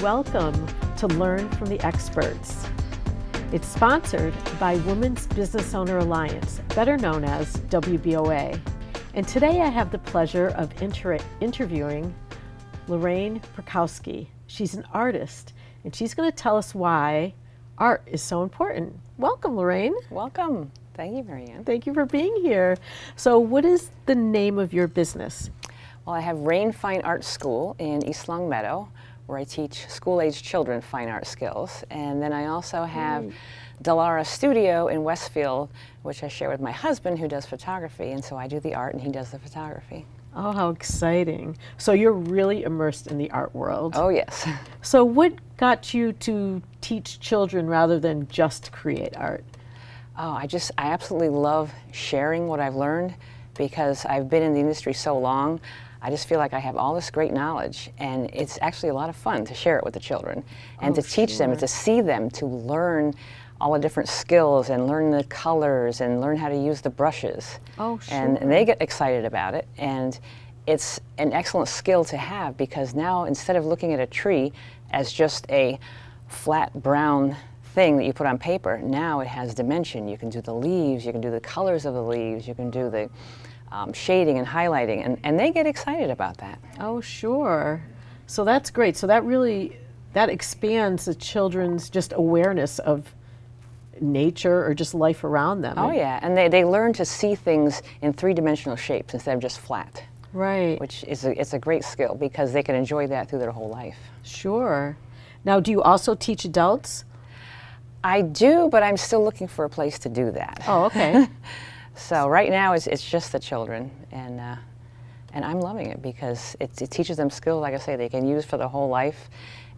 welcome to Learn from the Experts. It's sponsored by Women's Business Owner Alliance, better known as WBOA. And today I have the pleasure of interviewing Raine. She's an artist, and she's going to tell us why art is so important. Welcome, Raine. Welcome. Thank you, Marianne. Thank you for being here. So what is the name of your business? Well, I have Raine Fine Art School in East Longmeadow, where I teach school-age children fine art skills. And then I also have Delara Studio in Westfield, which I share with my husband, who does photography. And so I do the art and he does the photography. Oh, how exciting. So you're really immersed in the art world. Oh, yes. So what got you to teach children rather than just create art? Oh, I absolutely love sharing what I've learned because I've been in the industry so long. I just feel like I have all this great knowledge, and it's actually a lot of fun to share it with the children and to teach them and to see them, to learn all the different skills and learn the colors and learn how to use the brushes. Oh, sure. And they get excited about it, and it's an excellent skill to have because now instead of looking at a tree as just a flat brown thing that you put on paper, now it has dimension. You can do the leaves, you can do the colors of the leaves, you can do the shading and highlighting, and they get excited about that. Oh, sure. So that's great. So that expands the children's just awareness of nature or just life around them. Oh, yeah, and they learn to see things in three-dimensional shapes instead of just flat. Right. Which is it's a great skill because they can enjoy that through their whole life. Sure. Now, do you also teach adults? I do, but I'm still looking for a place to do that. Oh, okay. So right now it's just the children, and I'm loving it because it teaches them skills, like I say, they can use for their whole life,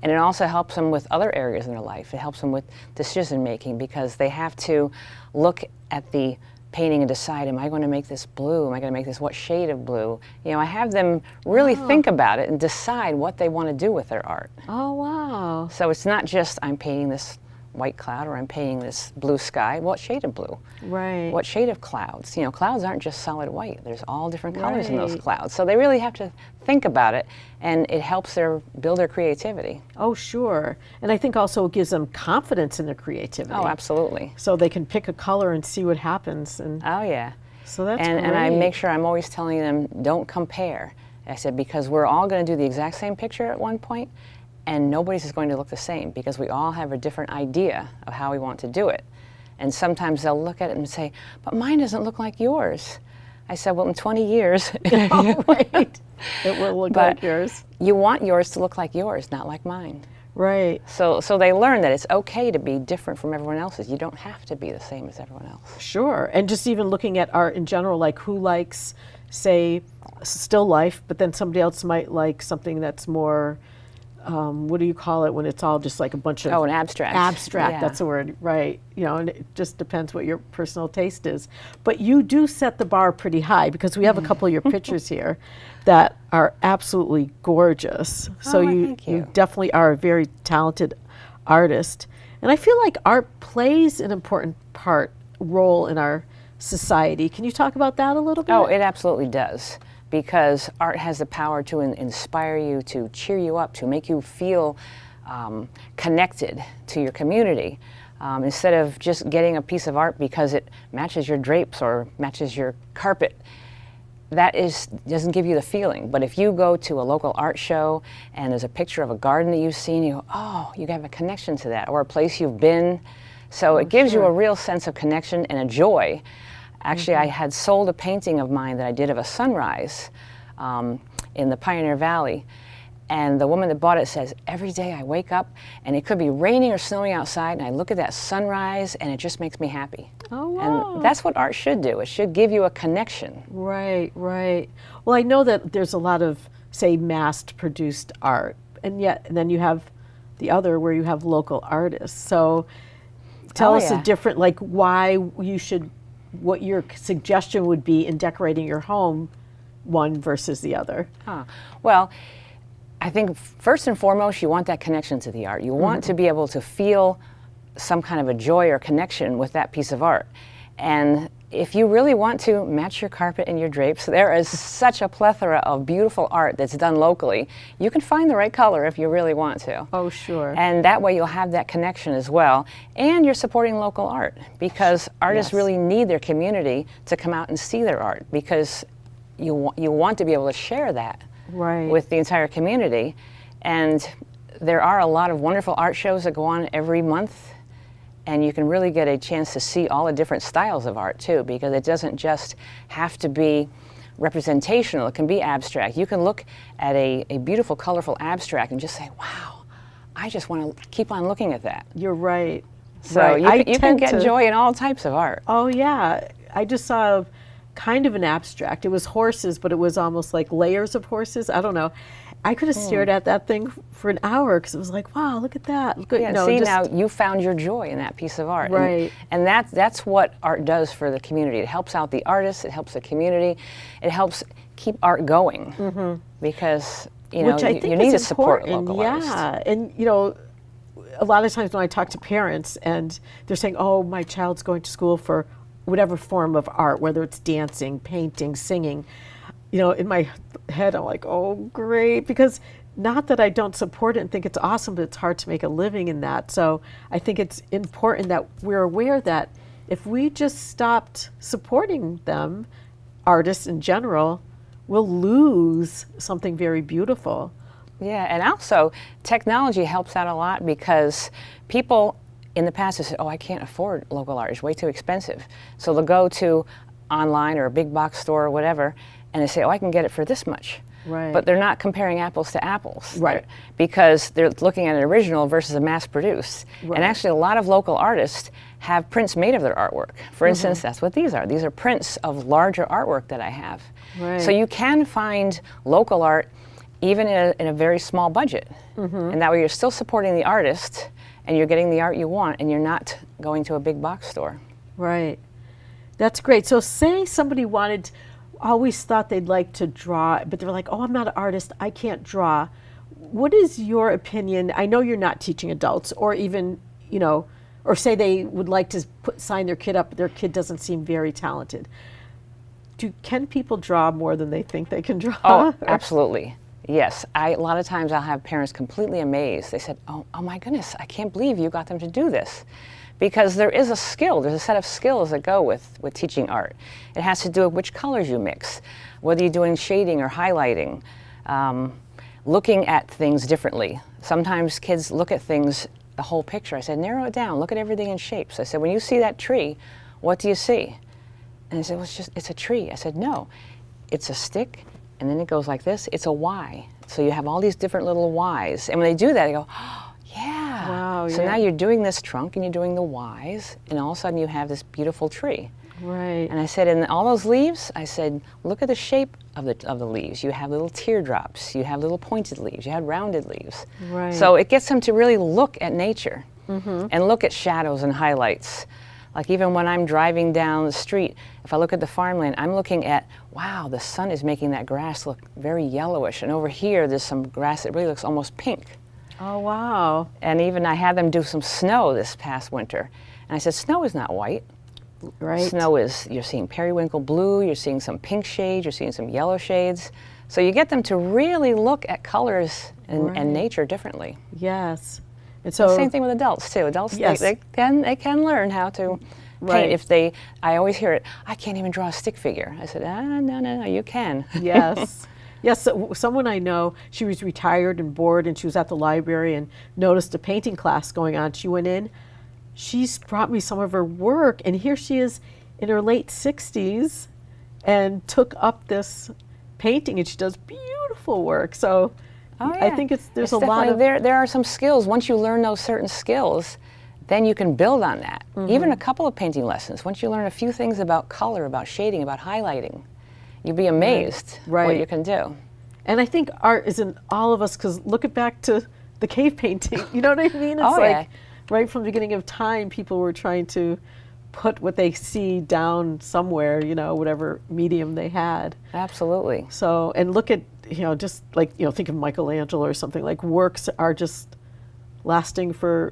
and it also helps them with other areas in their life. It helps them with decision making because they have to look at the painting and decide, am I going to make this blue? Am I going to make this, what shade of blue? You know, I have them really think about it and decide what they want to do with their art. Oh, wow. So it's not just I'm painting this white cloud or I'm painting this blue sky. What shade of blue? Right. What shade of clouds? You know, clouds aren't just solid white. There's all different colors in those Right. clouds. So they really have to think about it, and it helps build their creativity. Oh, sure. And I think also it gives them confidence in their creativity. Oh, absolutely. So they can pick a color and see what happens. And Oh, yeah. so that's And great. I make sure I'm always telling them, don't compare. I said, because we're all going to do the exact same picture at one point, and nobody's is going to look the same because we all have a different idea of how we want to do it. And sometimes they'll look at it and say, but mine doesn't look like yours. I said, well, in 20 years. Oh, right. It will look like yours. You want yours to look like yours, not like mine. Right. So they learn that it's okay to be different from everyone else's. You don't have to be the same as everyone else. Sure. And just even looking at art in general, like who likes, say, still life, but then somebody else might like something that's more, what do you call it when it's all just like a bunch of... Oh, an abstract. Abstract, Yeah. that's the word, right. You know, and it just depends what your personal taste is. But you do set the bar pretty high because we have a couple of your pictures here that are absolutely gorgeous. So thank you. you definitely are a very talented artist. And I feel like art plays an important role in our society. Can you talk about that a little bit? Oh, it absolutely does. Because art has the power to inspire you, to cheer you up, to make you feel connected to your community. Instead of just getting a piece of art because it matches your drapes or matches your carpet, that doesn't give you the feeling. But if you go to a local art show and there's a picture of a garden that you've seen, you go, oh, you have a connection to that, or a place you've been. So it gives you a real sense of connection and a joy. Actually, I had sold a painting of mine that I did of a sunrise in the Pioneer Valley. And the woman that bought it says, every day I wake up and it could be raining or snowing outside and I look at that sunrise and it just makes me happy. Oh, wow. And that's what art should do. It should give you a connection. Right, right. Well, I know that there's a lot of, say, mass-produced art, and then you have the other where you have local artists. So tell us a different, like why you should, what your suggestion would be in decorating your home, one versus the other. Well, I think first and foremost, you want that connection to the art. You want to be able to feel some kind of a joy or connection with that piece of art. And if you really want to match your carpet and your drapes, there is such a plethora of beautiful art that's done locally. You can find the right color if you really want to. Oh, sure. And that way you'll have that connection as well. And you're supporting local art, because artists Yes. really need their community to come out and see their art, because you want to be able to share that Right. with the entire community. And there are a lot of wonderful art shows that go on every month, and you can really get a chance to see all the different styles of art too, because it doesn't just have to be representational, it can be abstract. You can look at a beautiful, colorful abstract and just say, wow, I just want to keep on looking at that. You're right. So Right. you can get joy in all types of art. Oh, yeah. I just saw kind of an abstract. It was horses, but it was almost like layers of horses. I don't know. I could have stared at that thing for an hour because it was like, wow, look at that. Look at, Yeah, you know, see, just, now you found your joy in that piece of art. Right. And that's what art does for the community. It helps out the artists, it helps the community, it helps keep art going, because, you know, which I think you need is to support important. local artists. Yeah, and you know, a lot of times when I talk to parents and they're saying, oh, my child's going to school for whatever form of art, whether it's dancing, painting, singing, you know, in my head I'm like, oh, great, because not that I don't support it and think it's awesome, but it's hard to make a living in that. So I think it's important that we're aware that if we just stopped supporting them, artists in general, we'll lose something very beautiful. Yeah, and also technology helps out a lot, because people in the past have said, oh, I can't afford local art, it's way too expensive. So they'll go to online or a big box store or whatever, and they say, oh, I can get it for this much. Right. But they're not comparing apples to apples. Right. Because they're looking at an original versus a mass produced. Right. And actually a lot of local artists have prints made of their artwork. For instance, that's what these are. These are prints of larger artwork that I have. Right. So you can find local art even in a very small budget. And that way you're still supporting the artist, and you're getting the art you want, and you're not going to a big box store. Right. That's great. So say somebody always thought they'd like to draw, but they're like, oh, I'm not an artist, I can't draw. What is your opinion? I know you're not teaching adults, or even, you know, or say they would like to sign their kid up, but their kid doesn't seem very talented. Can people draw more than they think they can draw? Oh, absolutely. Yes. A lot of times I'll have parents completely amazed. They said, oh my goodness, I can't believe you got them to do this. Because there is a skill, there's a set of skills that go with teaching art. It has to do with which colors you mix, whether you're doing shading or highlighting, looking at things differently. Sometimes kids look at things, the whole picture. I said, narrow it down, look at everything in shapes. I said, when you see that tree, what do you see? And they said, well, it's a tree. I said, no, it's a stick, and then it goes like this, it's a Y. So you have all these different little Ys. And when they do that, they go, oh, yeah. Wow, So yeah. now you're doing this trunk and you're doing the Ys, and all of a sudden you have this beautiful tree. Right. And I said, in all those leaves, I said, look at the shape of the leaves. You have little teardrops, you have little pointed leaves, you have rounded leaves. Right. So it gets them to really look at nature and look at shadows and highlights. Like even when I'm driving down the street, if I look at the farmland, I'm looking at, wow, the sun is making that grass look very yellowish. And over here, there's some grass that really looks almost pink. Oh, wow. And even I had them do some snow this past winter. And I said, snow is not white. Right. Snow is, you're seeing periwinkle blue, you're seeing some pink shades, you're seeing some yellow shades. So you get them to really look at colors and nature differently. Yes. And so Same thing with adults too. Adults, Yes. they can learn how to Right. paint. I always hear it, I can't even draw a stick figure. I said, no, you can. Yes. Yes, someone I know, she was retired and bored, and she was at the library and noticed a painting class going on. She went in, she's brought me some of her work, and here she is in her late 60s and took up this painting, and she does beautiful work. So Oh, I yeah. think there's It's a lot of... definitely- there are some skills. Once you learn those certain skills, then you can build on that. Even a couple of painting lessons. Once you learn a few things about color, about shading, about highlighting, you'll be amazed what Right. you can do. And I think art is in all of us, because look it back to the cave painting. You know what I mean? It's Oh, like yeah. right from the beginning of time, people were trying to put what they see down somewhere, you know, whatever medium they had. Absolutely. So, and look at, you know, just like, you know, think of Michelangelo or something, like works are just lasting for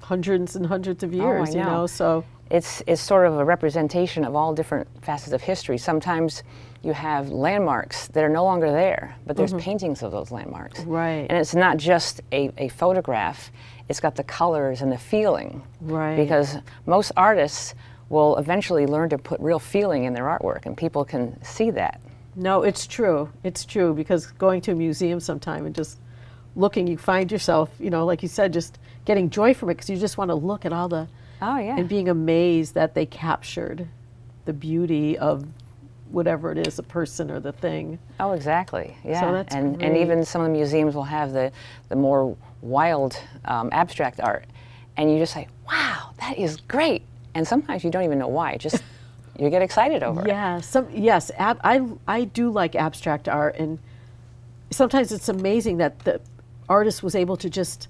hundreds and hundreds of years, I you know. know, so. it's sort of a representation of all different facets of history. Sometimes you have landmarks that are no longer there, but there's paintings of those landmarks. Right. And it's not just a photograph, it's got the colors and the feeling. Right. Because most artists will eventually learn to put real feeling in their artwork, and people can see that. No, it's true. It's true, because going to a museum sometime and just looking, you find yourself, you know, like you said, just getting joy from it, because you just want to look at all the, Oh, yeah. and being amazed that they captured the beauty of whatever it is, the person or the thing. Oh, exactly. Yeah. So that's and great. even some of the museums will have the more wild abstract art, and you just say, "Wow, that is great!" And sometimes you don't even know why. Just you get excited over it. Yeah. Yes. I do like abstract art, and sometimes it's amazing that the artist was able to just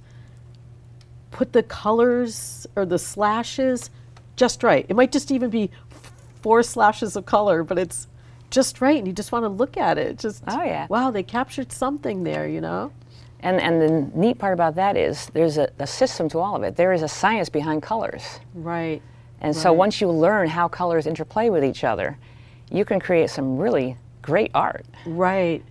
put the colors or the slashes just right. It might just even be 4 slashes of color, but it's just right, and you just want to look at it. Just, Oh, yeah. wow, they captured something there, you know? And the neat part about that is there's a system to all of it. There is a science behind colors. Right. And so once you learn how colors interplay with each other, you can create some really great art. Right.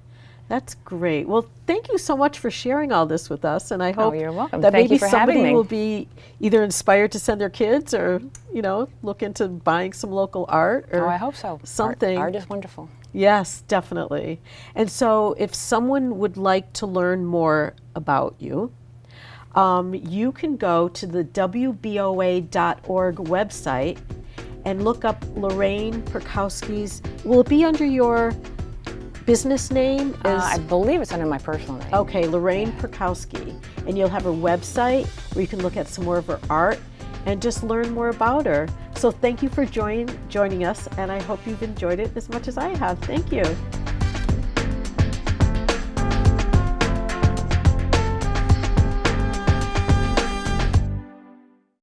That's great. Well, thank you so much for sharing all this with us, and I hope you're welcome. that Thank maybe you for having somebody me. will be either inspired to send their kids, or, you know, look into buying some local art, or Oh, I hope so. something. Art is wonderful. Yes, definitely. And so if someone would like to learn more about you, you can go to the WBOA.org website and look up Raine Perkowski's. Will it be under your business name? I believe it's under my personal name. Okay, Raine Perkowski. And you'll have her website where you can look at some more of her art and just learn more about her. So thank you for joining us, and I hope you've enjoyed it as much as I have. Thank you.